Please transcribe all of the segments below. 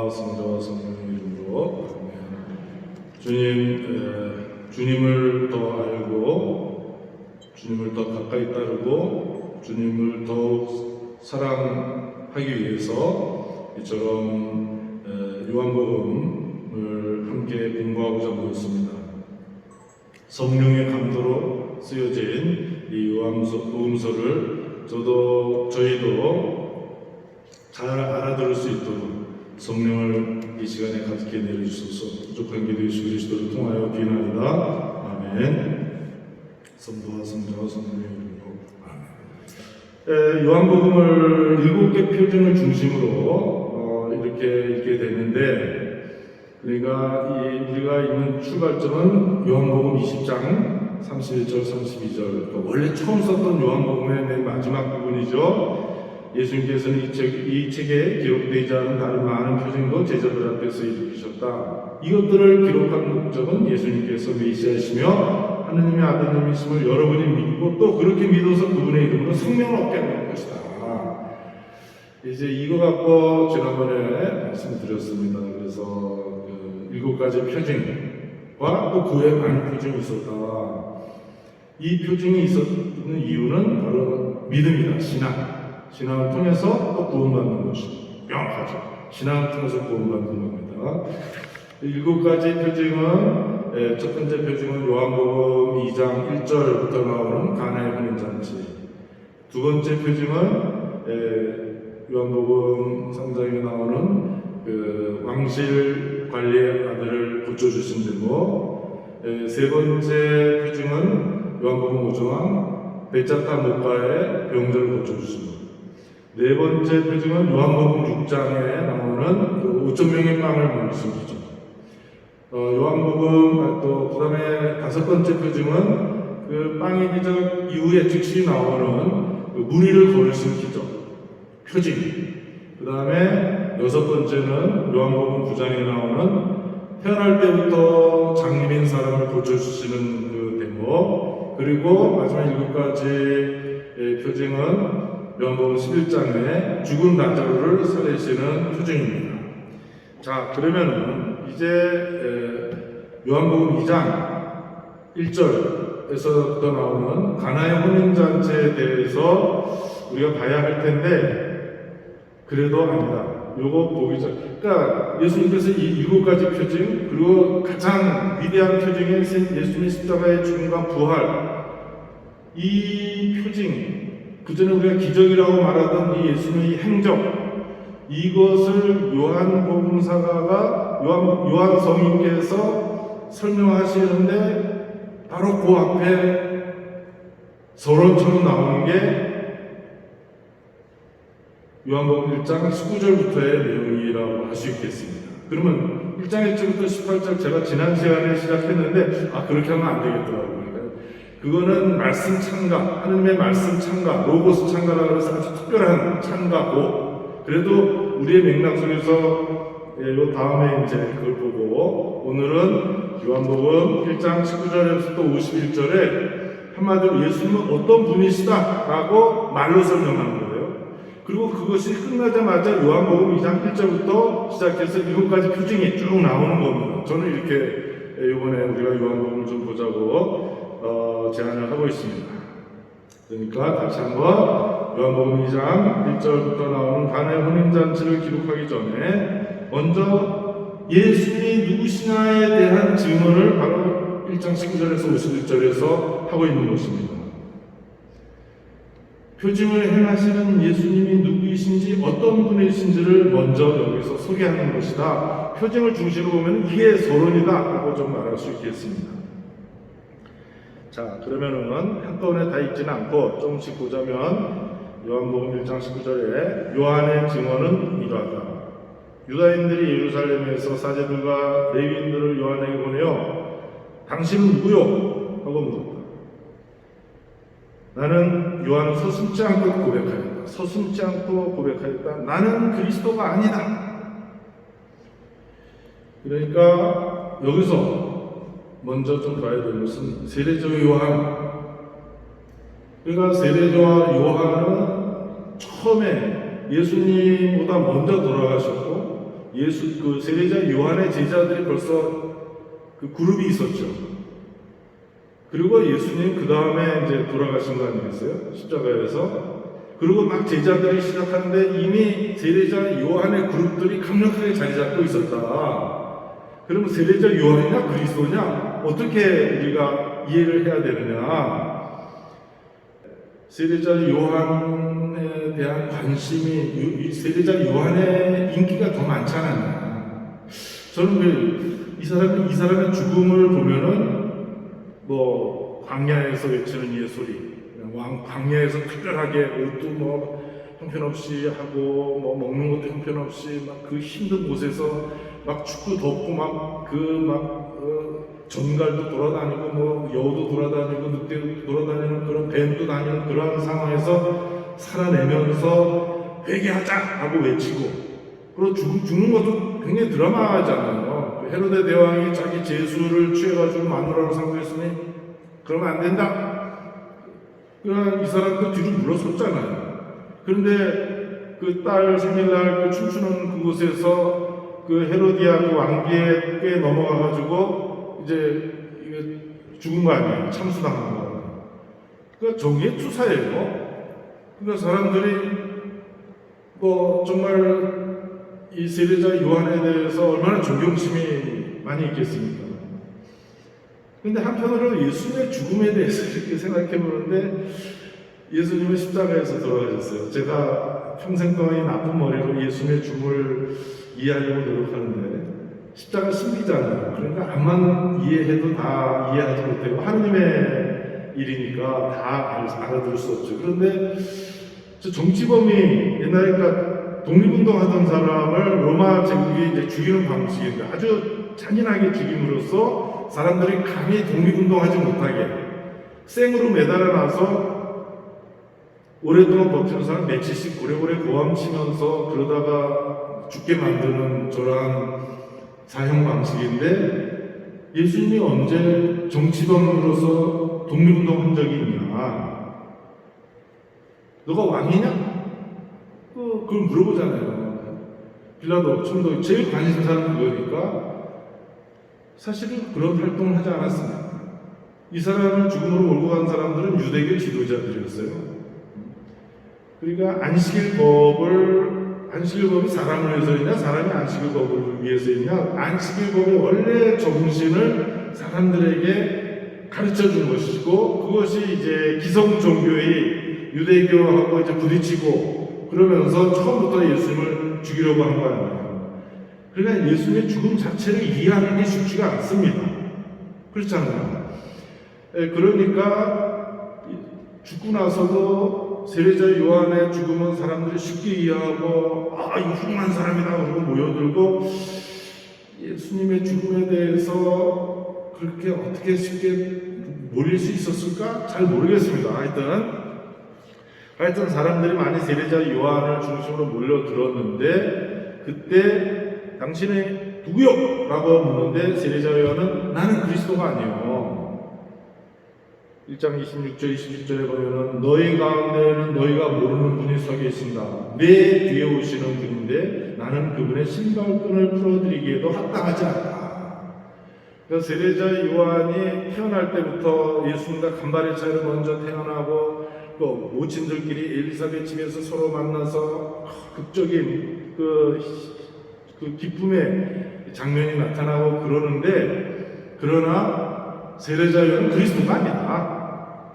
성부와 성자와 성령의 이름으로 주님, 주님을 더 알고 주님을 더 가까이 따르고 주님을 더욱 사랑하기 위해서 이처럼 요한복음을 함께 공부하고자 모였습니다. 성령의 감도로 쓰여진 이 요한복음서를 저희도 잘 알아들을 수 있도록 성령을 이 시간에 가득히 내려주소서. 부족한 기도 예수 그리스도를 통하여 기원합니다. 아멘. 성부와 성자와 성령의 이름으로 아멘. 요한복음을 7개 표준을 중심으로 이렇게 읽게 되는데, 그러니까 우리가 읽는 출발점은 요한복음 20장 31절 32절, 원래 처음 썼던 요한복음의 맨 마지막 부분이죠. 예수님께서는 이 책에 기록되지 않은 다른 많은 표징도 제자들 앞에서 일으키셨다. 이것들을 기록한 목적은 예수님께서 메시아이시며 하느님의 아들님이심을 여러분이 믿고 또 그렇게 믿어서 그분의 이름으로 생명을 얻게 하는 것이다. 이제 이거 갖고 지난번에 말씀드렸습니다. 그래서 7가지 표징과 또 그 외에 많은 표징이 있었다. 이 표징이 있었는 이유는 바로 믿음이다. 신앙을 통해서 또 구원받는 것이 명확하죠. 신앙을 통해서 구원받는 겁니다. 7가지 표징은, 첫 번째 표징은 요한복음 2장 1절부터 나오는 가나의 혼인잔치. 두 번째 표징은 요한복음 3장에 나오는 그 왕실 관리의 아들을 고쳐주신 대목. 세 번째 표징은 요한복음 5장 베자타 목가의 병들을 고쳐주신 것. 네 번째 표징은 요한복음 6장에 나오는 그 5,000명의 빵을 먹이신 기죠. 요한복음 또 그다음에 다섯 번째 표징은 그 빵의 기적 이후에 즉시 나오는 그 무리를 거르신 기적 표징. 그다음에 여섯 번째는 요한복음 9장에 나오는 태어날 때부터 장님인 사람을 고쳐주시는 그 대목. 그리고 마지막 7가지 표징은 요한복음 11장에 죽은 나자로를 살리시는 표징입니다. 자, 그러면은 이제 요한복음 2장 1절에서부터 나오는 가나의 혼인잔치에 대해서 우리가 봐야 할 텐데, 그래도 아니다. 요거 보기 전, 그러니까 예수님께서 이 7가지 표징, 그리고 가장 위대한 표징인 예수님의 십자가의 죽음과 부활, 이 표징, 그 전에 우리가 기적이라고 말하던 이 예수님의 행적, 이것을 요한복음사가가 요한 성인께서 설명하시는데 바로 그 앞에 서론처럼 나오는 게 요한복음 1장 19절부터의 내용이라고 할 수 있겠습니다. 그러면 1장 1절부터 18절 제가 지난 시간에 시작했는데 그렇게 하면 안 되겠더라고요. 그거는 말씀 참가, 하느님의 말씀 참가, 로고스 참가라고 해서 아주 특별한 참가고, 그래도 우리의 맥락 속에서 요 다음에 이제 그걸 보고, 오늘은 요한복음 1장 19절에서 또 51절에 한마디로 예수님은 어떤 분이시다라고 말로 설명하는 거예요. 그리고 그것이 끝나자마자 요한복음 2장 1절부터 시작해서 7가지 표징이 쭉 나오는 겁니다. 저는 이렇게 이번에 우리가 요한복음을 좀 보자고 제안을 하고 있습니다. 그러니까 다시 한번 요한복음 2장 1절부터 나오는 가나의 혼인잔치를 기록하기 전에 먼저 예수님이 누구시냐에 대한 증언을 바로 1장 19절에서 51절에서 하고 있는 것입니다. 표징을 행하시는 예수님이 누구이신지 어떤 분이신지를 먼저 여기서 소개하는 것이다. 표징을 중심으로 보면 이게 서론이다 라고 좀 말할 수 있겠습니다. 자, 그러면은 한꺼번에 다 읽지는 않고 조금씩 보자면 요한복음 1장 19절에 요한의 증언은 이러하다. 유다인들이 예루살렘에서 사제들과 레위인들을 요한에게 보내어 당신은 누구요? 하고 물었다. 나는 요한은 서슴지 않고 고백하였다. 나는 그리스도가 아니다. 그러니까 여기서 먼저 좀 봐야 될 것은 세례자 요한. 그러니까 세례자 요한은 처음에 예수님보다 먼저 돌아가셨고 그 세례자 요한의 제자들이 벌써 그 그룹이 있었죠. 그리고 예수님 그 다음에 이제 돌아가신 거 아니겠어요? 십자가에서. 그리고 막 제자들이 시작하는데 이미 세례자 요한의 그룹들이 강력하게 자리 잡고 있었다. 그러면 세례자 요한이냐 그리스도냐 어떻게 우리가 이해를 해야 되느냐? 세례자 요한에 대한 관심이 세례자 요한의 인기가 더 많잖아요. 저는 이 사람의 죽음을 보면은 뭐 광야에서 외치는 예소리, 광야에서 특별하게 옷도 뭐 형편없이 하고 뭐 먹는 것도 형편없이 막 그 힘든 곳에서 막 춥고 덥고 전갈도 돌아다니고 뭐 여우도 돌아다니고 늑대도 돌아다니는 그런 뱀도 다니는 그런 상황에서 살아내면서 회개하자 하고 외치고, 그리고 죽는 것도 굉장히 드라마잖아요. 헤로데 대왕이 자기 제수를 취해가지고 마누라로 상대했으니 그러면 안 된다. 그러나 이 사람도 뒤로 물러섰잖아요. 그런데 그 딸 생일날 그 춤추는 그곳에서 그 헤로디아 그 왕비의 꽤 넘어가가지고 이제 죽은 거 아니에요. 참수당한 거. 그러니까 정의의 투사예요. 그러니까 사람들이 뭐 정말 이 세례자 요한에 대해서 얼마나 존경심이 많이 있겠습니까? 근데 한편으로 예수님의 죽음에 대해서 이렇게 생각해 보는데, 예수님은 십자가에서 돌아가셨어요. 제가 평생 동안 이 나쁜 머리로 예수님의 죽음을 이해하려고 노력하는데, 십자가 신비잖아요. 그러니까 암만 이해해도 다 이해하지 못해요. 하느님의 일이니까 다 알아들을 수 없죠. 그런데 저 정치범이 옛날에 그러니까 독립운동하던 사람을 로마 제국이 이제 죽이는 방식인데, 아주 잔인하게 죽임으로써 사람들이 감히 독립운동하지 못하게 생으로 매달아놔서 오랫동안 버티는 사람 며칠씩 고래고래 고함치면서 그러다가 죽게 만드는 저러한 사형 방식인데, 예수님이 언제 정치범으로서 독립운동한 적이 있냐? 너가 왕이냐? 그걸 물어보잖아요. 빌라도 총독이 제일 관심사는 그거니까 사실은 그런 활동을 하지 않았습니다. 이 사람을 죽음으로 몰고 간 사람들은 유대교 지도자들이었어요. 그러니까 안식일법이 사람을 위해서이냐, 사람이 안식일법을 위해서이냐, 안식일법의 원래 정신을 사람들에게 가르쳐 준 것이고, 그것이 이제 기성 종교의 유대교하고 이제 부딪히고 그러면서 처음부터 예수님을 죽이려고 한 거 아니에요. 그러니까 예수님의 죽음 자체를 이해하는 게 쉽지가 않습니다. 그렇잖아요. 그러니까 죽고 나서도 세례자 요한의 죽음은 사람들이 쉽게 이해하고, 이거 훌륭한 사람이다 그러고 모여들고, 예수님의 죽음에 대해서 그렇게 어떻게 쉽게 몰릴 수 있었을까? 잘 모르겠습니다. 하여튼 사람들이 많이 세례자 요한을 중심으로 몰려들었는데, 그때 당신이 누구요? 라고 묻는데 세례자 요한은 나는 그리스도가 아니에요. 1장 26절 27절에 보면은 너희 가운데에는 너희가 모르는 분이 서 계신다. 내 뒤에 오시는 분인데 나는 그분의 신발끈을 풀어드리기에도 합당하지 않다. 그러니까 세례자 요한이 태어날 때부터 예수님과 간발의 차이로 먼저 태어나고, 또 모친들끼리 엘리사벳 집에서 서로 만나서 극적인 그 기쁨의 장면이 나타나고 그러는데, 그러나 세례자 요한은 그리스도가 아니다.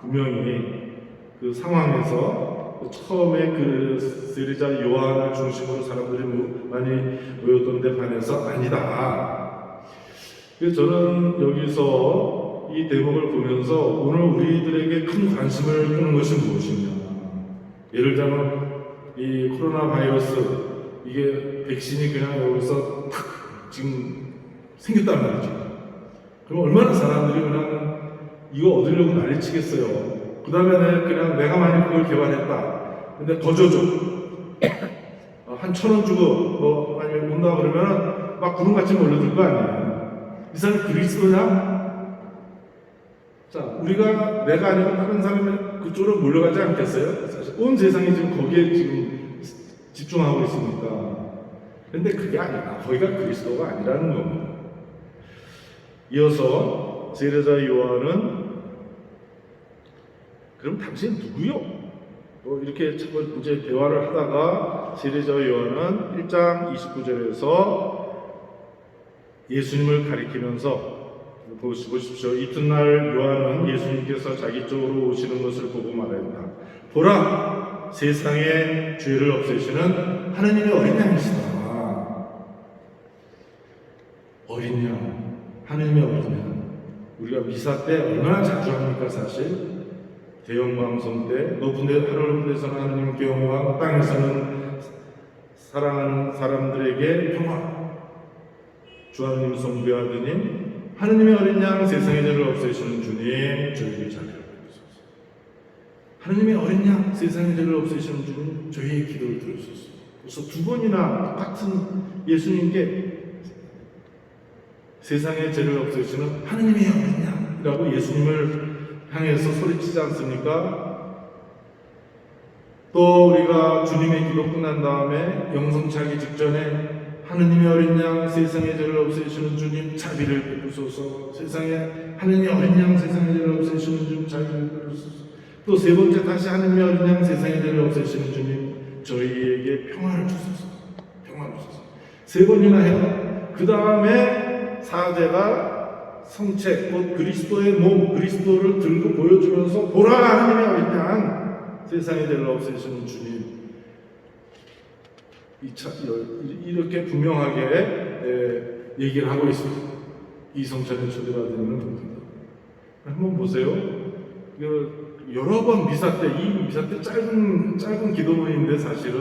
분명히 그 상황에서 처음에 그 세례자 요한을 중심으로 사람들이 많이 모였던 데 반해서 아니다. 그래서 저는 여기서 이 대목을 보면서 오늘 우리들에게 큰 관심을 끄는 것이 무엇이냐. 예를 들면 이 코로나 바이러스, 이게 백신이 그냥 여기서 탁 지금 생겼단 말이죠. 그럼 얼마나 사람들이 그냥 이거 얻으려고 난리치겠어요. 그 다음에는 그냥 내가 만약 그걸 개발했다. 근데 더 줘줘. 한 1,000원 주고 뭐 아니면 온다 그러면은 막 구름같이 몰려들 거 아니에요. 이 사람이 그리스도냐? 자, 우리가 내가 아니고 다른 사람이 그쪽으로 몰려가지 않겠어요? 사실 온 세상이 지금 거기에 지금 집중하고 있으니까. 근데 그게 아니라 거기가 그리스도가 아니라는 겁니다. 이어서 제자 요한은 그럼 당신 누구요? 이렇게 자꾸 이제 대화를 하다가 제자 요한은 1장 29절에서 예수님을 가리키면서 보십시오. 이튿날 요한은 예수님께서 자기 쪽으로 오시는 것을 보고 말했다. 보라, 세상의 죄를 없애시는 하느님의 어린 양이시다. 어린 양, 하느님의 어린 양. 우리가 미사 때 얼마나 자주 합니까? 사실 대형 방송 때 높은 데 하늘 데서는 하느님께 영광, 땅에서는 사랑하는 사람들에게 평화. 주 하느님 성부하느님 하느님의 어린 양 세상의 죄를 없애시는 주님 저희에게 자비를 베푸소서. 하느님의 어린 양 세상의 죄를 없애시는 주님 저희의 기도를 들으소서. 그래서 두 번이나 똑같은 예수님께 세상의 죄를 없애시는 하느님의 어린 양이라고 예수님을 향해서 소리치지 않습니까? 또 우리가 주님의 기도 끝난 다음에 영성차기 직전에 하느님의 어린 양 세상의 죄를 없애시는 주님 자비를 베푸소서. 세상에 하느님의 어린 양 세상의 죄를 없애시는 주님 자비를 베푸소서. 또 세 번째 다시 하느님의 어린 양 세상의 죄를 없애시는 주님 저희에게 평화를 주소서. 평화를 주소서. 세 번이나 해요. 그 다음에 사제가 성체 곧 그리스도의 몸 그리스도를 들고 보여주면서 보라 하느님의 어린 양 세상의 죄를 없애시는 주님 이렇게 분명하게 얘기를 하고 있습니다. 이성찬에 초대받은 분들 한번 보세요. 여러 번 미사 때 이 미사 때 짧은 기도문인데 사실은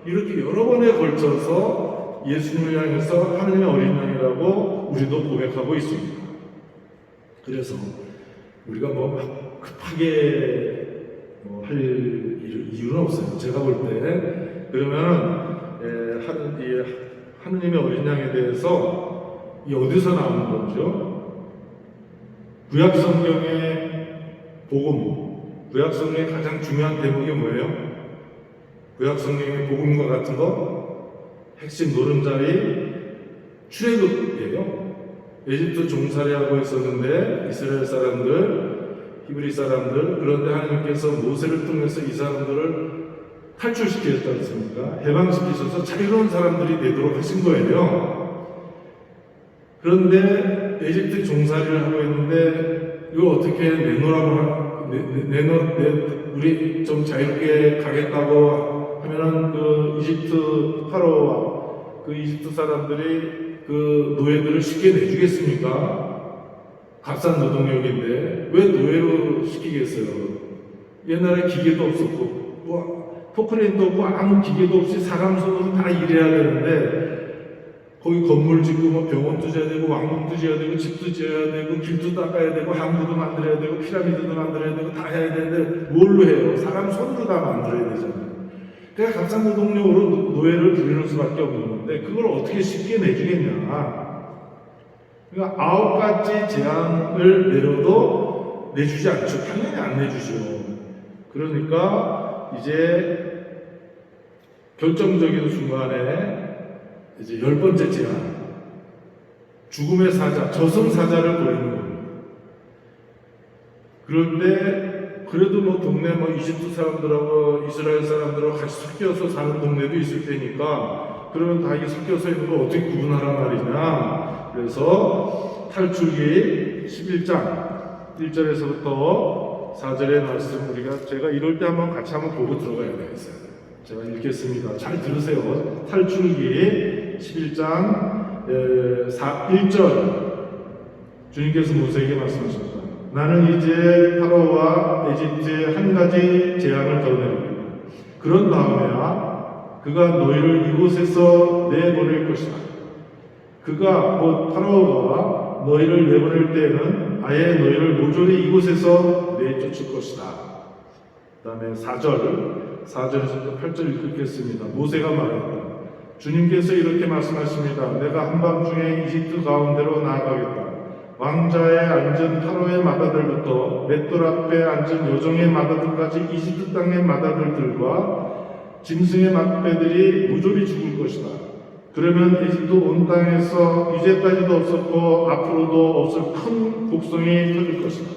이렇게 여러 번에 걸쳐서 예수님을 향해서 하느님의 어린 양이라고 우리도 고백하고 있습니다. 그래서 우리가 뭐 급하게 할 이유는 없어요. 제가 볼 때 그러면 하느님의 어린 양에 대해서 어디서 나오는 거죠? 구약 성경의 복음, 구약 성경의 가장 중요한 대목이 뭐예요? 구약 성경의 복음과 같은 거 핵심 노름자리 출애굽이에요. 에집트 종살이하고 있었는데 이스라엘 사람들, 히브리 사람들 그런데 하나님께서 모세를 통해서 이 사람들을 탈출시키셨지 않습니까? 해방시키셔서 자유로운 사람들이 되도록 하신 거예요. 그런데 에집트 종살이를 하고 있는데 이거 어떻게 내놓으라고 우리 좀 자유롭게 가겠다고 하면은 그 이집트 파로와 그 이집트 사람들이 그 노예들을 쉽게 내주겠습니까? 값싼 노동력인데 왜 노예로 시키겠어요? 옛날에 기계도 없었고 포크레인도 없고 아무 기계도 없이 사람 손으로 다 일해야 되는데 거기 건물 짓고 뭐 병원도 지어야 되고 왕궁도 지어야 되고 집도 지어야 되고 길도 닦아야 되고 항구도 만들어야 되고 피라미드도 만들어야 되고 다 해야 되는데 뭘로 해요? 사람 손으로 다 만들어야 되잖아요. 그러니까 값싼 노동력으로 노예를 부리는 수밖에 없는 건데 그걸 어떻게 쉽게 내주겠냐. 그러니까 9가지 재앙을 내려도 내주지 않죠. 당연히 안 내주죠. 그러니까 이제 결정적인 순간에 이제 10번째 재앙, 죽음의 사자, 저승사자를 보이는 겁니다. 그럴 때 그래도 뭐 동네 이집트 사람들하고 이스라엘 사람들하고 같이 섞여서 사는 동네도 있을 테니까 그러면 다 이 섞여서 있는 걸 어떻게 구분하란 말이냐. 그래서 탈출기 11장 1절에서부터 4절의 말씀 제가 이럴 때 같이 한번 보고 들어가야 되겠어요. 제가 읽겠습니다. 잘 들으세요. 탈출기 11장 1절 주님께서 모세에게 말씀하셨다. 나는 이제 파라오와 에집트에 한 가지 재앙을 더 내리겠다. 그런 다음에야 그가 너희를 이곳에서 내보낼 것이다. 그가 곧 파라오가 너희를 내보낼 때에는 아예 너희를 모조리 이곳에서 내쫓을 것이다. 그 다음에 4절에서 8절 읽겠습니다. 모세가 말했다. 주님께서 이렇게 말씀하십니다. 내가 한밤중에 이집트 가운데로 나아가겠다. 왕자에 앉은 파로의 마다들부터 맷돌 앞에 앉은 여종의 마다들까지 이집트 땅의 마다들들과 짐승의 막배들이 모조리 죽을 것이다. 그러면 에집트 온 땅에서 이제까지도 없었고 앞으로도 없을 큰 곡성이 터질 것이다.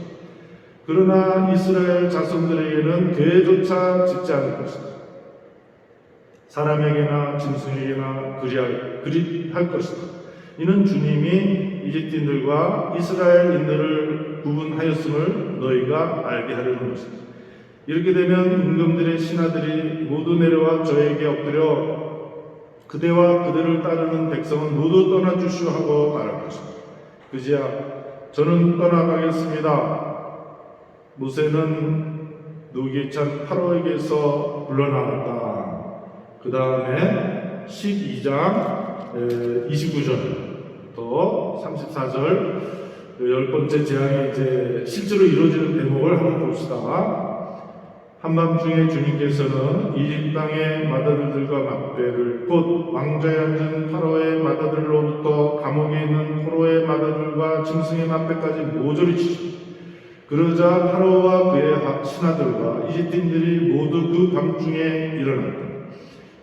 그러나 이스라엘 자손들에게는 괴조차 짓지 않을 것이다. 사람에게나 짐승에게나 그리할 것이다. 이는 주님이 이집트인들과 이스라엘인들을 구분하였음을 너희가 알게 하려는 것이다. 이렇게 되면 임금들의 신하들이 모두 내려와 저에게 엎드려 그대와 그대를 따르는 백성은 모두 떠나주시오 하고 말할 것이다. 그지야 저는 떠나가겠습니다. 모세는 노기에 찬 파로에게서 물러나갔다. 그 다음에 12장 29절부터 34절 10번째 재앙이 이제 실제로 이루어지는 대목을 한번 봅시다. 한밤중에 주님께서는 이집 땅의 맏아들들과 맏배를 곧 왕좌에 앉은 파로의 맏아들로부터 감옥에 있는 포로의 맏아들과 짐승의 맏배까지 모조리 치시고 그러자 파로와 그의 신하들과 이집트인들이 모두 그 밤중에 일어났다.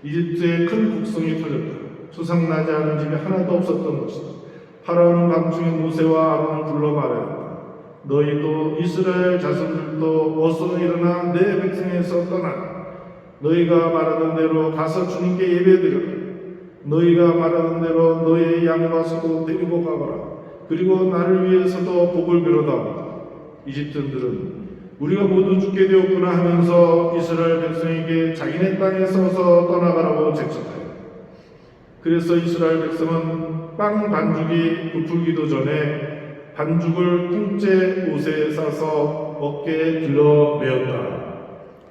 이집트에 큰 곡성이 터졌다. 수상나지 않은 집이 하나도 없었던 것이다. 파라오는 밤중에 모세와 아론을 불러 말하였다. 너희도 이스라엘 자손들도 어서 일어나 내 백성에서 떠나라. 너희가 말하던 대로 가서 주님께 예배드려라. 너희가 말하던 대로 너희의 양과 소도 데리고 가거라. 그리고 나를 위해서도 복을 빌어다오. 이집트인들은 우리가 모두 죽게 되었구나 하면서 이스라엘 백성에게 자기네 땅에 서서 떠나가라고 재촉하여. 그래서 이스라엘 백성은 빵 반죽이 부풀기도 전에 반죽을 통째 옷에 싸서 어깨에 들러 메었다.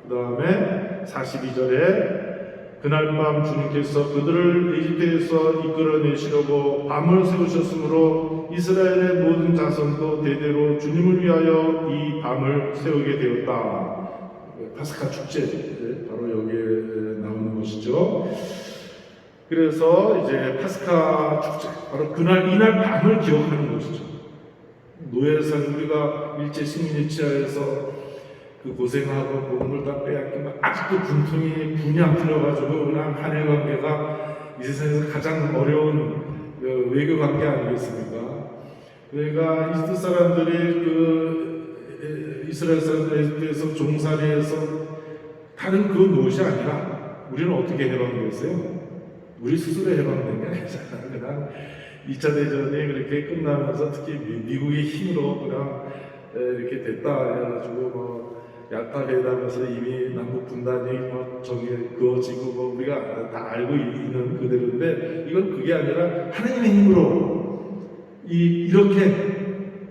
그 다음에 42절에 그날 밤 주님께서 그들을 에집트에서 이끌어내시려고 밤을 세우셨으므로 이스라엘의 모든 자손도 대대로 주님을 위하여 이 밤을 세우게 되었다. 파스카 축제 바로 여기에 나오는 것이죠. 그래서 이제 파스카 축제 바로 이날 밤을 기억하는 것이죠. 노예산 우리가 일제 식민지 치하에서 그 고생하고 몸을 다 빼앗기면 아직도 군통이 분이 안 풀려가지고 그냥 한일 관계가 이 세상에서 가장 어려운 외교 관계 아니겠습니까? 그러니까 이집트 사람들이 이스라엘 사람들에 대해서 종살이해서 다른 그 무엇이 아니라 우리는 어떻게 해방됐어요? 우리 스스로 해방된 게 아니잖아. 그냥 2차 대전이 그렇게 끝나면서 특히 미국의 힘으로 그냥 이렇게 됐다 해가지고 뭐 얄타 회담에서 이미 남북 분단이 뭐 저기 그어지고 뭐 우리가 다 알고 있는 그대로인데 이건 그게 아니라 하나님의 힘으로 이렇게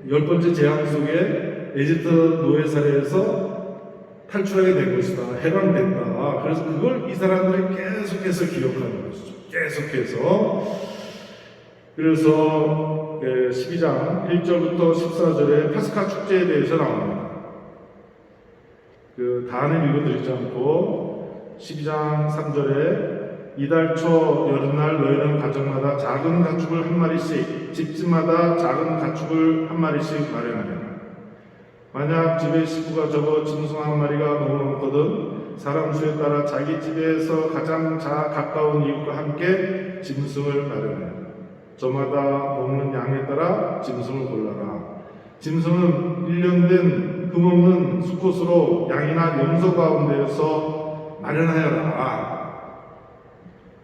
10번째 재앙 속에 에집트 노예 사례에서 탈출하게 된 것이다. 해방됐다. 그래서 그걸 이 사람들이 계속해서 기억하는 것이죠. 계속해서. 그래서 12장 1절부터 14절에 파스카 축제에 대해서 나옵니다. 그 다는 읽어드리지 않고 12장 3절에 이달 초 여름날 너희는 가정마다 작은 가축을 한 마리씩 집집마다 작은 가축을 한 마리씩 마련하라. 만약 집에 식구가 적어 짐승 한 마리가 너무 많거든 사람 수에 따라 자기 집에서 가장 가까운 이웃과 함께 짐승을 마련하라. 저마다 먹는 양에 따라 짐승을 골라라. 짐승은 1년 된 금없는 수컷으로 양이나 염소 가운데에서 마련하여라.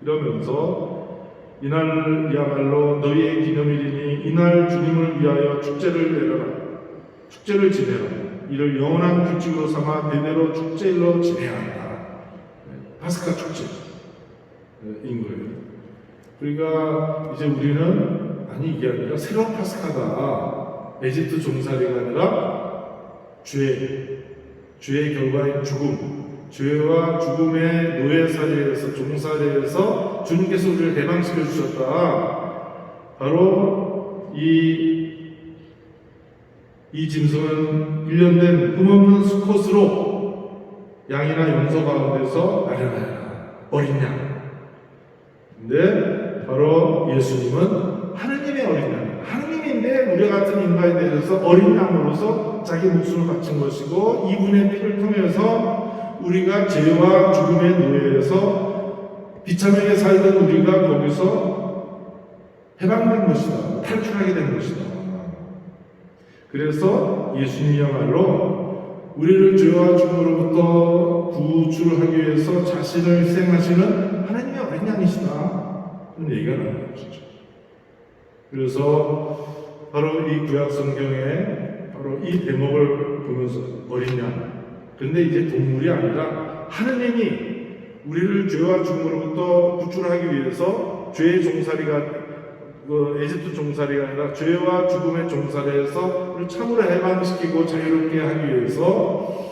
이러면서 이날이야말로 너희의 기념일이니 이날 주님을 위하여 축제를 내려라. 축제를 지내라. 이를 영원한 규칙으로 삼아 대대로 축제일로 지내야 한다. 파스카 축제인 거예요. 그러니까 이제 우리는 아니 이게 아니라 새로운 파스카다. 에집트 종살이가 아니라 죄의 결과인 죽음, 죄와 죽음의 노예살이에서 종살이에서 주님께서 우리를 해방시켜 주셨다. 바로 이 짐승은 1년 된 흠없는 수컷으로 양이나 염소 가운데서 마련하여라. 어린 양. 근데 바로 예수님은 하느님의 어린 양. 하느님인데 우리 같은 인간에 대해서 어린 양으로서 자기 목숨을 바친 것이고 이분의 피를 통해서 우리가 죄와 죽음의 노예에서 비참하게 살던 우리가 거기서 해방된 것이다. 탈출하게 된 것이다. 그래서 예수님이야말로 우리를 죄와 죽음으로부터 구출하기 위해서 자신을 희생하시는 하나님의 어린 양이시다. 그런 얘기가 나오는 것이죠. 그래서 바로 이 구약 성경에 바로 이 대목을 보면서 어린 양. 근데 이제 동물이 아니라 하느님이 우리를 죄와 죽음으로부터 구출하기 위해서 죄의 종살이가 에집트 종살이가 아니라 죄와 죽음의 종살이에서 우리를 참으로 해방시키고 자유롭게 하기 위해서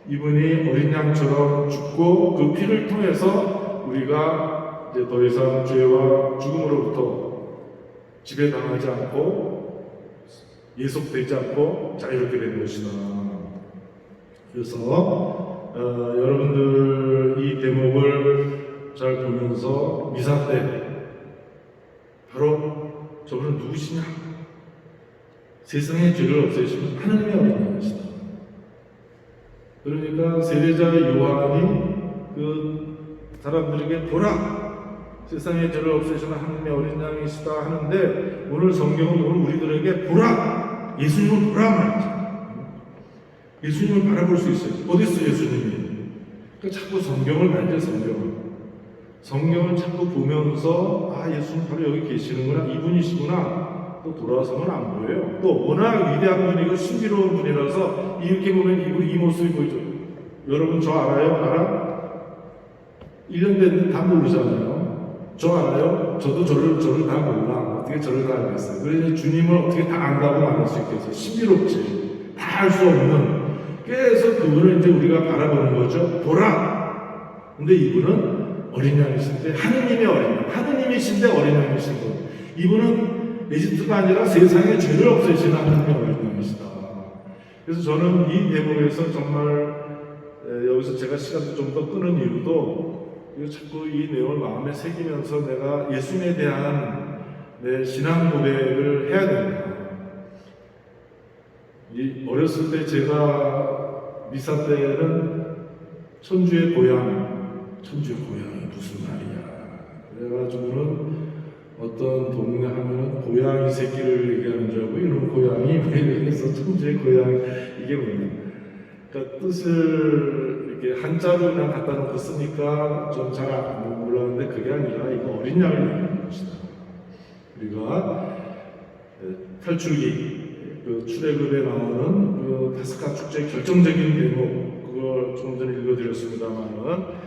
이분이 어린 양처럼 죽고 그 피를 통해서 우리가 이제 더 이상 죄와 죽음으로부터 지배당하지 않고 예속되지 않고 자유롭게 되는 것이다. 그래서 여러분들 이 대목을 잘 보면서 미사 때 바로 저분은 누구시냐? 세상의 죄를 없애시는 하나님의 어린 양이시다. 그러니까 세례자 요한이 그 사람들에게 보라! 세상의 죄를 없애시는 하나님의 어린 양이시다 하는데 오늘 성경은 오늘 우리들에게 보라! 예수님을 보라 말이죠. 예수님을 바라볼 수 있어요. 어디 있어 예수님이? 그러니까 자꾸 성경을 봐야 성경을 자꾸 보면서 아 예수님 바로 여기 계시는구나 이분이시구나 또 돌아서면 안 보여요. 또 워낙 위대한 분이고 신비로운 분이라서 이렇게 보면 이 모습이 보이죠. 여러분 저 알아요? 알아? 1년 됐는데 다 모르잖아요. 저 알아요? 저도 저를 다 몰라. 어떻게 저를 다 알겠어요? 그래서 주님을 어떻게 다 안다고 말할 수 있겠어요? 신비롭지. 다 알 수 없는. 그래서 그분을 이제 우리가 바라보는 거죠. 보라! 근데 이분은 어린 양이신데 하느님의 어린 양, 하느님이신데 어린 양이신 분. 이분은 에집트가 아니라 세상의 죄를 없애시는 하느님의 어린 양이시다. 그래서 저는 이 대목에서 정말 여기서 제가 시간을 좀 더 끄는 이유도 자꾸 이 내용을 마음에 새기면서 내가 예수님에 대한 내 신앙 고백을 해야 된다. 어렸을 때 제가 미사 때는 천주의 고향이 무슨 말이야. 그래가지고는 어떤 동네 하면은 고양이 새끼를 얘기하는 줄 알고 이런 고양이 그래서 천주의 고향 이게 뭐냐. 그러니까 뜻을 이렇게 한자로 그냥 갖다 놓고 쓰니까 좀 잘 몰랐는데 그게 아니라 이거 어린 양을 얘기하는 것이다. 우리가 탈출기 그 출애굽에 나오는 그 파스카 축제 결정적인 대목 그걸 조금 전에 읽어드렸습니다만은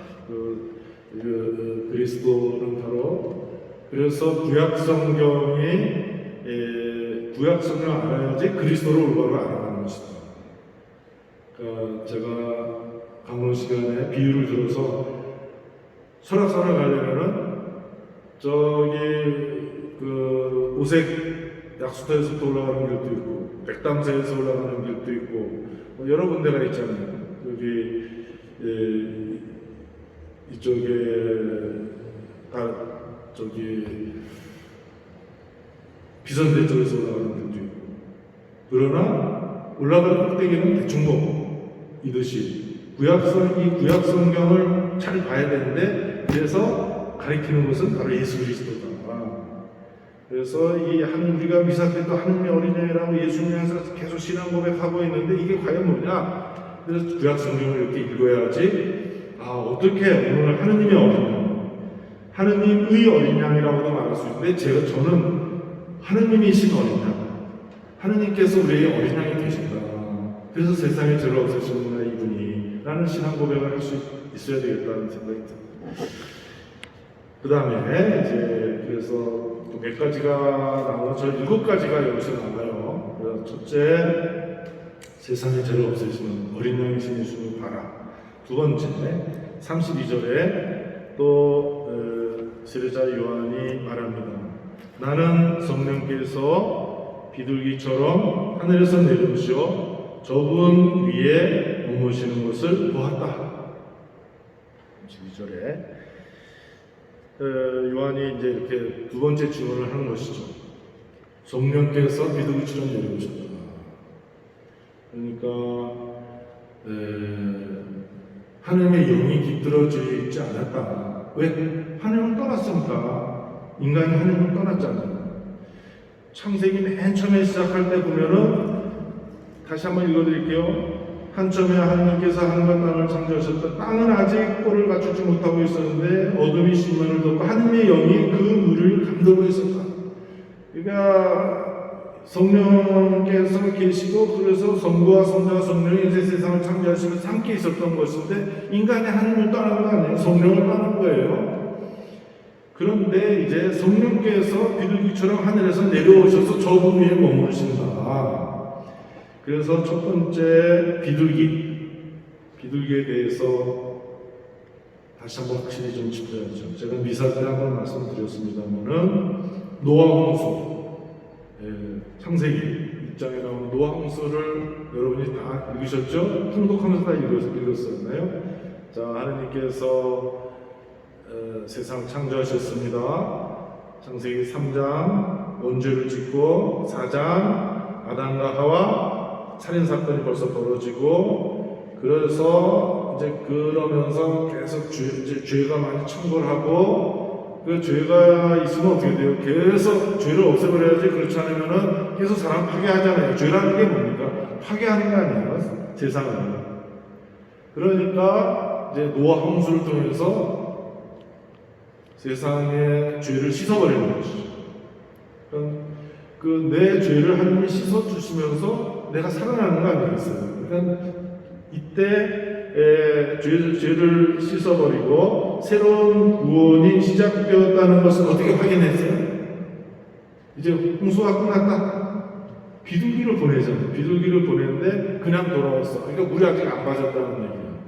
그리스도는 바로 그래서 구약 성경을 알아야지 그리스도를 올바로 알아가는 것이다. 그러니까 제가 강론 시간에 비유를 들어서 설악산을 가려면은 저기 그 오색 약수터에서 올라가는 길도 있고 백담새에서 올라가는 길도 있고 뭐 여러 군데가 있잖아요. 여기 이쪽에 저기 비선대 쪽에서 올라가는 길도 있고 그러나 올라가는 꼭대기는 대충목이듯이 이 구약 성경을 잘 봐야 되는데 그래서 가리키는 것은 바로 예수 그리스도다. 그래서 우리가 미사 때도 하느님의 어린 양이라고 예수님에서 계속 신앙 고백하고 있는데 이게 과연 뭐냐? 그래서 구약 성경을 이렇게 읽어야지. 어떻게 오늘 하느님의 어린 양, 하느님의 어린 양이라고도 말할 수 있는데 저는 하느님이신 어린 양, 하느님께서 우리의 어린 양이 되신다. 그래서 세상의 죄를 없애시는구나 이분이 라는 신앙 고백을 할 수 있어야 되겠다는 생각이 듭니다. 그 다음에 이제 그래서 몇 가지가 나오고 저 7가지가 여기서 나와요. 첫째, 세상의 죄를 없애시는 어린 양이신 예수님을 봐라. 두 번째, 32절에 또 세례자 요한이 말합니다. 나는 성령께서 비둘기처럼 하늘에서 내려오시어 저분 위에 머무시는 것을 보았다. 32절에 요한이 이제 이렇게 두 번째 증언을 하는 것이죠. 성령께서 비둘기처럼 내려오셨다. 그러니까 하나님의 영이 깃들어져 있지 않았다. 왜? 하나님을 떠났으니까. 인간이 하나님을 떠났잖아요. 창세기 맨 처음에 시작할 때 보면은 다시 한번 읽어드릴게요. 한점에 하나님께서 하늘과 땅을 창조하셨다. 땅은 아직 꼴을 갖추지 못하고 있었는데 어둠이 심연을 덮고 하나님의 영이 그 물을 감돌고 있었다. 그러니까 성령께서 계시고 그래서 성부와 성자와 성령이 이제 세상을 창조하시면서 함께 있었던 것인데 인간이 하나님을 떠난 거 아니에요. 성령을 떠난 거예요. 그런데 이제 성령께서 비둘기처럼 하늘에서 내려오셔서 저분 위에 머무르신다. 그래서 첫 번째 비둘기에 대해서 다시 한번 확실히 좀 짚어야죠. 제가 미사 때 한번 말씀드렸습니다만은 노아 홍수, 창세기 1장에 나오는 노아 홍수를 여러분이 다 읽으셨죠? 통독하면서 다 읽었었나요? 자, 하나님께서 세상 창조하셨습니다. 창세기 3장 원죄를 짓고 4장 아담과 하와 살인사건이 벌써 벌어지고 그래서 이제 그러면서 계속 죄가 많이 청구하고 그 죄가 있으면 어떻게 돼요? 계속 죄를 없애버려야지. 그렇지 않으면은 계속 사람 파괴하잖아요. 죄라는 게 뭡니까? 파괴하는 거 아니에요? 세상을. 그러니까 이제 노아 홍수를 통해서 세상의 죄를 씻어버리는 것이죠. 그 내 죄를 하나님이 씻어주시면서 내가 살아나는 거 아니겠어요? 그러니까 이때 죄를 씻어버리고 새로운 구원이 시작되었다는 것을 어떻게 확인했어요? 이제 홍수가 끝났다. 비둘기를 보내잖아요. 비둘기를 보냈는데 그냥 돌아왔어. 그러니까 물이 아직 안 빠졌다는 얘기예요.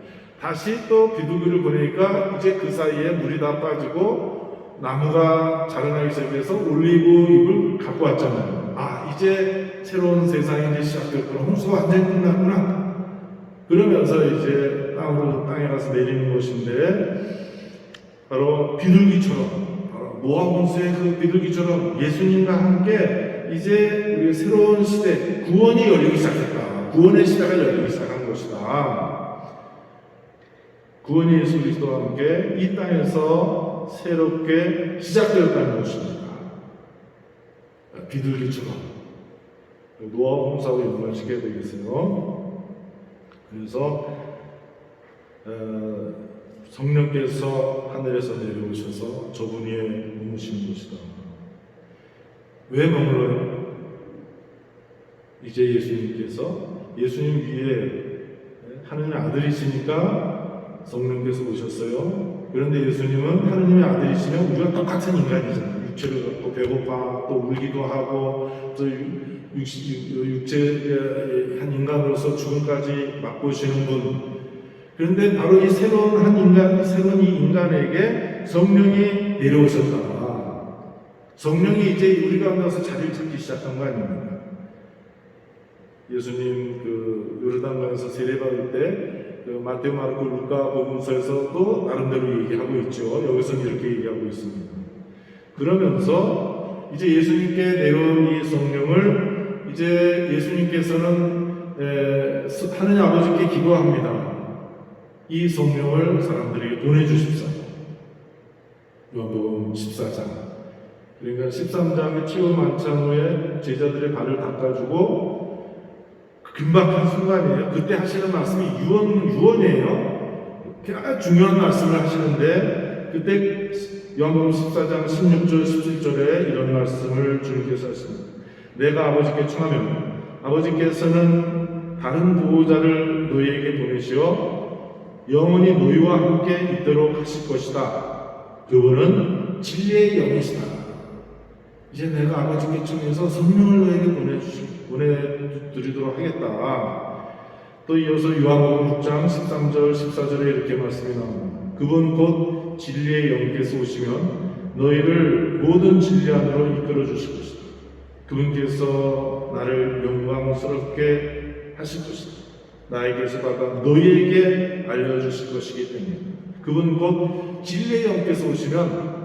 다시 또 비둘기를 보내니까 이제 그 사이에 물이 다 빠지고 나무가 자라나기 시작해서 올리브 잎을 갖고 왔잖아요. 아, 이제 새로운 세상이 이제 시작됐구나. 홍수가 완전히 끝났구나. 그러면서 이제 땅에 가서 내리는 것인데 바로 비둘기처럼 바로 노아 홍수의 그 비둘기처럼 예수님과 함께 이제 우리 새로운 시대 구원이 열리기 시작했다. 구원의 시대가 열리기 시작한 것이다. 구원이 예수 그리스도와 함께 이 땅에서 새롭게 시작되었다는 것입니다. 비둘기처럼 노아 홍수하고 연관시켜야 되겠어요. 그래서 성령께서 하늘에서 내려오셔서 저분 위에 머무시는 것이다. 왜 머물러요? 이제 예수님 위에 하나님의 아들이시니까 성령께서 오셨어요. 그런데 예수님은 하나님의 아들이시면 우리가 똑같은 인간이잖아요. 육체를 갖고 배고파 또 울기도 하고 또 육체의 한 인간으로서 죽음까지 맛보시는 분. 그런데 바로 이 새로운 이 인간에게 성령이 내려오셨다. 성령이 이제 우리 가운데서 자리를 찾기 시작한 거 아닙니까? 예수님 그 요르단강에서 세례받을 때 그 마태오, 마르코, 루카 복음서에서도 나름대로 얘기하고 있죠. 여기서는 이렇게 얘기하고 있습니다. 그러면서 이제 예수님께 내려온 이 성령을 이제 예수님께서는 하느님 아버지께 기도합니다. 이 성령을 사람들에게 보내주십사. 요한복음 14장. 그러니까 13장의 치유 만찬 후에 제자들의 발을 닦아주고 금박한 순간이에요. 그때 하시는 말씀이 유언이에요. 아주 중요한 말씀을 하시는데 그때 요한복음 14장 16절 17절에 이런 말씀을 주님께서 하십니다. 내가 아버지께 청하면 아버지께서는 다른 보호자를 너희에게 보내시어 영원히 너희와 함께 있도록 하실 것이다. 그분은 진리의 영이시다. 이제 내가 아버지께 청해서 성령을 너에게 보내드리도록 하겠다. 또 이어서 요한복음 6장 13절 14절에 이렇게 말씀이 나옵니다. 그분 곧 진리의 영께서 오시면 너희를 모든 진리 안으로 이끌어 주실 것이다. 그분께서 나를 영광스럽게 하실 것이다. 나에게서 받아 너희에게 알려주실 것이기 때문에 그분 곧 진리의 영께서 오시면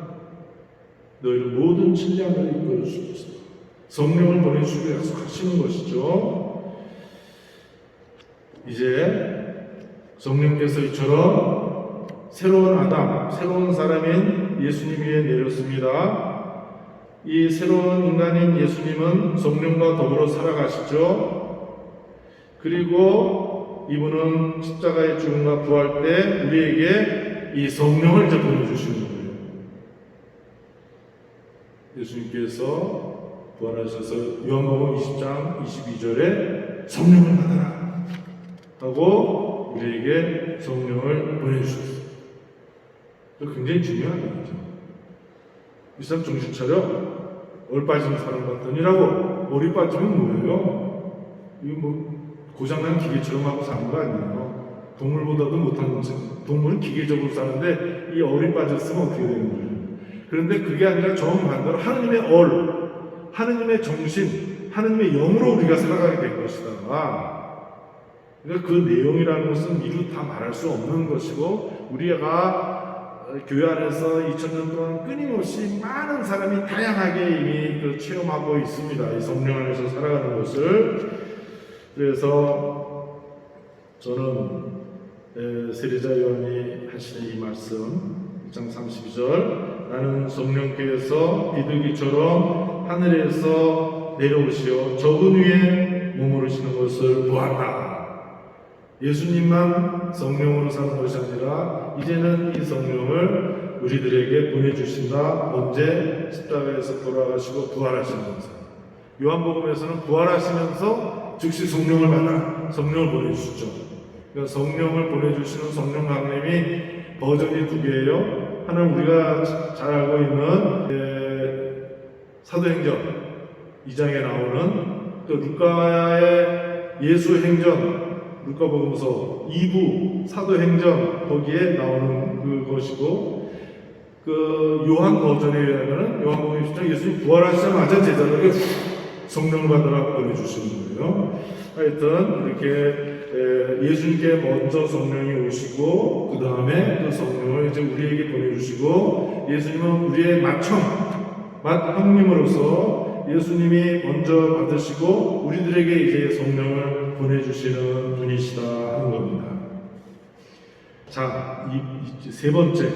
너희를 모든 진리 안으로 이끌어 주실 것이다. 성령을 보내주시고 약속하시는 것이죠. 이제 성령께서 이처럼 새로운 아담, 새로운 사람인 예수님 위에 내렸습니다. 이 새로운 인간인 예수님은 성령과 더불어 살아가시죠. 그리고 이분은 십자가의 죽음과 부활 때 우리에게 이 성령을 이제 보내주시는 거예요. 예수님께서 부활하셔서 요한복음 20장 22절에 성령을 받아라 하고 우리에게 성령을 보내주셨어요. 굉장히 중요한 얘기죠. 이 사람 정신 차려. 얼 빠진 사람 같더니라고. 얼이 빠지면 뭐예요? 이거 뭐 고장난 기계처럼 하고 사는 거 아니에요. 동물보다도 못한 동물은 기계적으로 사는데 이 얼이 빠졌으면 어떻게 되는 거예요? 그런데 그게 아니라 정반대로 하느님의 얼, 하느님의 정신, 하느님의 영으로 우리가 살아가게 될 것이다. 그러니까 그 내용이라는 것은 미루 다 말할 수 없는 것이고, 우리가 교회 안에서 2000년 동안 끊임없이 많은 사람이 다양하게 이미 체험하고 있습니다. 이 성령 안에서 살아가는 것을. 그래서 저는 세례자 요한이 하시는 이 말씀 1장 32절, 나는 성령께서 비둘기처럼 하늘에서 내려오시어 적은 위에 머무르시는 것을 보았다. 예수님만 성령으로 사는 것이 아니라 이제는 이 성령을 우리들에게 보내주신다. 언제? 십자가에서 돌아가시고 부활하시면서. 요한복음에서는 부활하시면서 즉시 성령을 받아 성령을 보내주시죠. 그러니까 성령을 보내주시는 성령 강림이 버전이 두 개예요. 하나는 우리가 잘 알고 있는 사도행전 2장에 나오는 또 루카의 예수행전, 루카복음서 2부 사도행전 거기에 나오는 그것이고, 그 요한 버전에 의하면 요한복음 20장 예수님 부활하시자마자 제자들에게 성령을 받으라고 보내주시는 거예요. 하여튼 이렇게 예수님께 먼저 성령이 오시고 그 다음에 그 성령을 이제 우리에게 보내주시고, 예수님은 우리의 형님으로서 예수님이 먼저 받으시고 우리들에게 이제 성령을 보내주시는 분이시다 하는 겁니다. 자, 이 세 번째,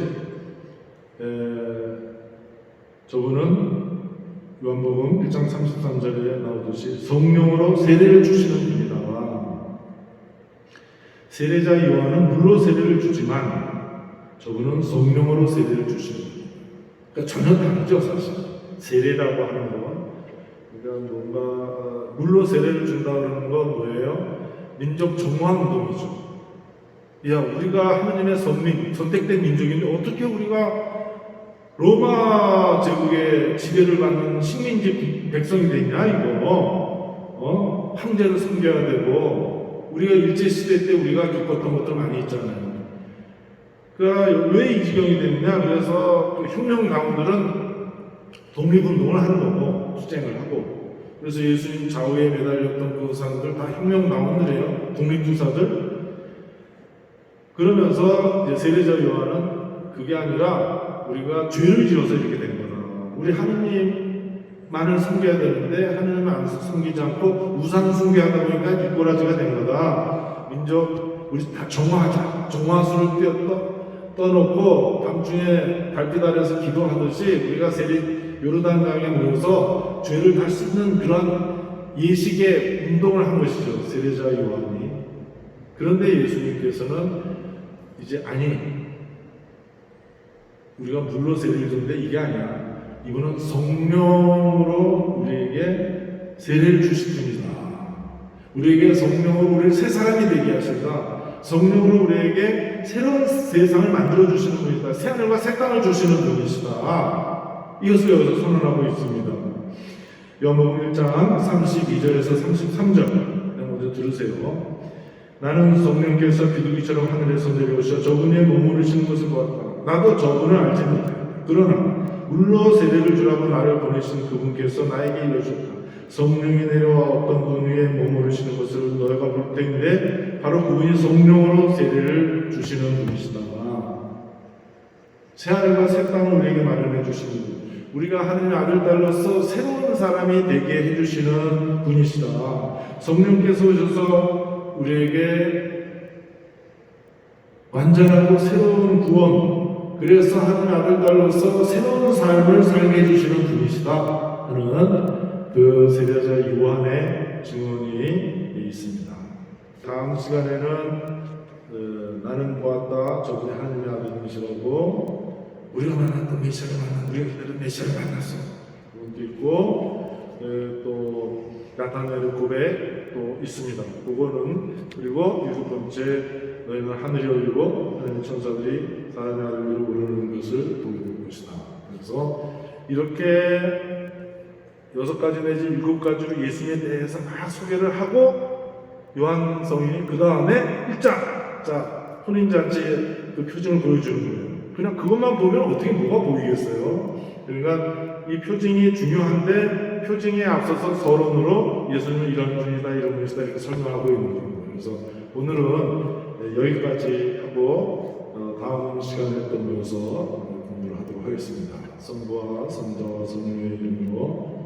저분은 요한복음 1장 33절에 나오듯이 성령으로 세례를 주시는 분이다. 세례자 요한은 물로 세례를 주지만 저분은 성령으로 세례를 주시는 분이에요. 그러니까 전혀 다르죠, 사실. 세례라고 하는 건. 그러니까 뭔가 물로 세례를 준다 그러는 건 뭐예요? 민족 정화 운동이죠. 야, 우리가 하느님의 선택된 민족인데 어떻게 우리가 로마 제국의 지배를 받는 식민지 백성이 됐냐, 이거. 황제를 섬겨야 되고, 우리가 일제시대 때 우리가 겪었던 것들 많이 있잖아요. 그러니까 왜 이 지경이 됐냐? 그래서 또 혁명가운들은 독립운동을 하는 거고, 투쟁을 하고. 그래서 예수님 좌우에 매달렸던 그 사람들 다 혁명가운들이에요. 독립투사들. 그러면서 이제 세례자 요한은 그게 아니라 우리가 죄를 지어서 이렇게 된 거다. 우리 하느님만을 섬겨야 되는데 하느님을 안 섬기지 않고 우상 숭배하다 보니까 뒷꼬라지가 된 거다. 민족 우리 다 정화하자. 정화수를 떠놓고 밤중에 달빛 아래서 기도하듯이 우리가 요르단강에 모여서 죄를 다 씻는 그런 예식의 운동을 한 것이죠. 세례자 요한이. 그런데 예수님께서는 이제 우리가 물로 세례를 줬는데 이게 아니야. 이분은 성령으로 우리에게 세례를 주실 분이다. 우리에게 성령으로 우리를 새 사람이 되게 하신다. 성령으로 우리에게 새로운 세상을 만들어 주시는 분이다. 새 하늘과 새 땅을 주시는 분이시다. 이것을 여기서 선언하고 있습니다. 요한복음 1장 32절에서 33절 먼저 들으세요. 나는 성령께서 비둘기처럼 하늘에서 내려오셔 저분 위에 머무르시는 것을 보았다. 나도 저분을 알지 못해. 그러나 물로 세례를 주라고 나를 보내신 그분께서 나에게 이르셨다. 성령이 내려와 어떤 분 위에 머무르시는 것을 너희가 볼 텐데 바로 그분이 성령으로 세례를 주시는 분이시다. 새 하늘과 새 땅을 우리에게 마련해 주시는 분. 우리가 하나님의 아들 딸로서 새로운 사람이 되게 해주시는 분이시다. 성령께서 오셔서 우리에게 완전하고 새로운 구원, 그래서 하나님의 아들 딸로서 새로운 삶을 살게 해주시는 분이시다 하는 그 세례자 요한의 증언이 있습니다. 다음 시간에는 나는 보았다 저분이 하나님의 아들이시라고 우리가 만났던 메시아를 우리가 기다린 메시아를 만났어 그것도 있고 또 나타나는 고백도 있습니다. 그거는 그리고 7번째 너희는 하늘이 열리고 하나님의 천사들이 사람의 아들 위로 오르는 것을 보게 될 것이다. 그래서 이렇게 6가지 내지 7가지로 예수님에 대해서 막 소개를 하고 요한 성인이 그 다음에 1장 자 혼인잔치의 그 표징을 보여주는 거예요. 그냥 그것만 보면 어떻게 뭐가 보이겠어요? 그러니까 이 표징이 중요한데 표징에 앞서서 서론으로 예수님은 이런 분이다 이런 분이다 이렇게 설명하고 있는 거예요. 그래서 오늘은 여기까지 하고 다음 시간에 또 모여서 공부를 하도록 하겠습니다. 성부와 성자와 성령의 이름으로